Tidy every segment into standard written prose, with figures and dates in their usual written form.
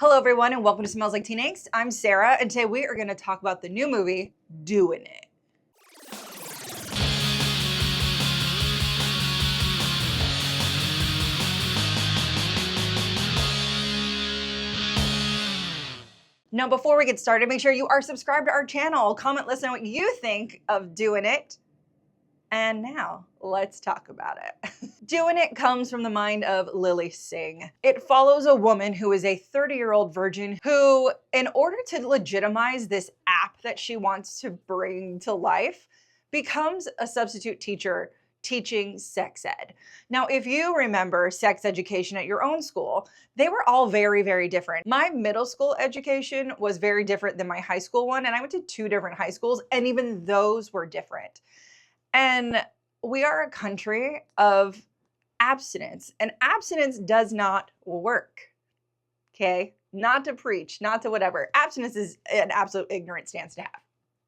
Hello everyone and welcome to Smells Like Teen Angst. I'm Sarah and today we are going to talk about the new movie, Doin It. Now before we get started, make sure you are subscribed to our channel. Comment, listen what you think of Doin It. And now, let's talk about it. Doin It comes from the mind of Lilly Singh. It follows a woman who is a 30-year-old virgin who, in order to legitimize this app that she wants to bring to life, becomes a substitute teacher teaching sex ed. Now, if you remember sex education at your own school, they were all very, very different. My middle school education was very different than my high school one, and I went to 2 different high schools, and even those were different. And we are a country of abstinence, and abstinence does not work, okay? Not to preach, not to whatever. Abstinence is an absolute ignorant stance to have.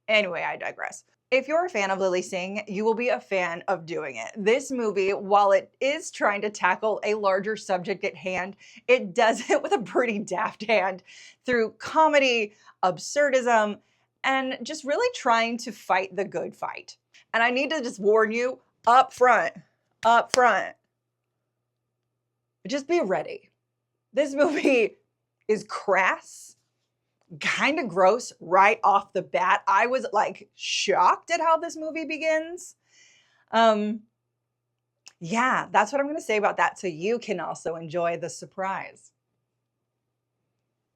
Anyway, I digress. If you're a fan of Lilly Singh, you will be a fan of Doin It. This movie, while it is trying to tackle a larger subject at hand, it does it with a pretty daft hand through comedy, absurdism, and just really trying to fight the good fight. And I need to just warn you up front, just be ready. This movie is crass, kind of gross right off the bat. I was like shocked at how this movie begins. Yeah, that's what I'm going to say about that so you can also enjoy the surprise.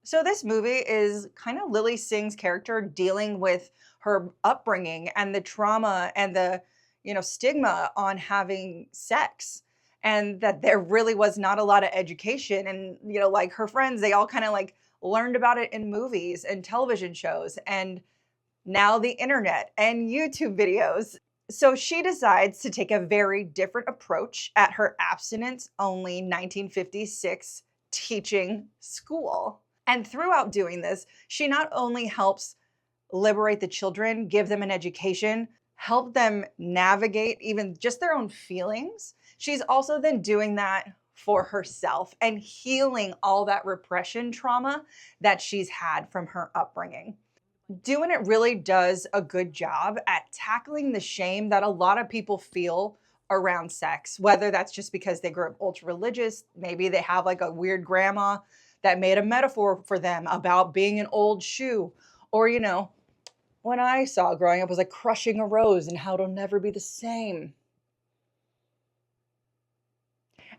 So this movie is kind of Lilly Singh's character dealing with her upbringing and the trauma and the, stigma on having sex, and that there really was not a lot of education. And, like her friends, they all kind of like learned about it in movies and television shows and now the internet and YouTube videos. So she decides to take a very different approach at her abstinence-only 1956 teaching school. And throughout doing this, she not only helps liberate the children, give them an education, help them navigate even just their own feelings. She's also then doing that for herself and healing all that repression trauma that she's had from her upbringing. Doin It really does a good job at tackling the shame that a lot of people feel around sex, whether that's just because they grew up ultra religious, maybe they have like a weird grandma that made a metaphor for them about being an old shoe, or when I saw growing up was like crushing a rose and how it'll never be the same.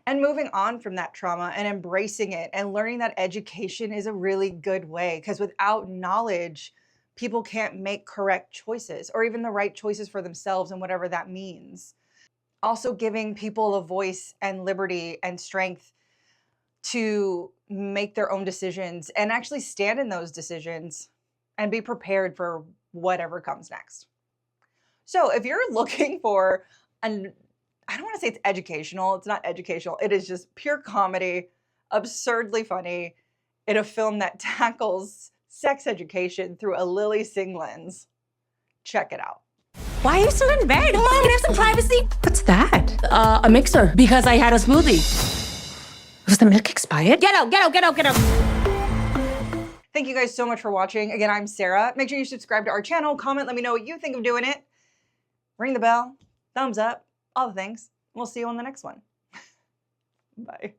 And moving on from that trauma and embracing it and learning that education is a really good way, because without knowledge, people can't make correct choices or even the right choices for themselves and whatever that means. Also giving people a voice and liberty and strength to make their own decisions and actually stand in those decisions and be prepared for whatever comes next. So if you're looking for I don't want to say it's educational. It's not educational. It is just pure comedy, absurdly funny, in a film that tackles sex education through a Lilly Singh lens. Check it out. Why are you still in bed? Come on, we have some privacy. What's that? A mixer, because I had a smoothie. Was the milk expired? Get out. Thank you guys so much for watching. Again, I'm Sarah. Make sure you subscribe to our channel, comment, let me know what you think of Doin It. Ring the bell, thumbs up, all the things. We'll see you on the next one. Bye.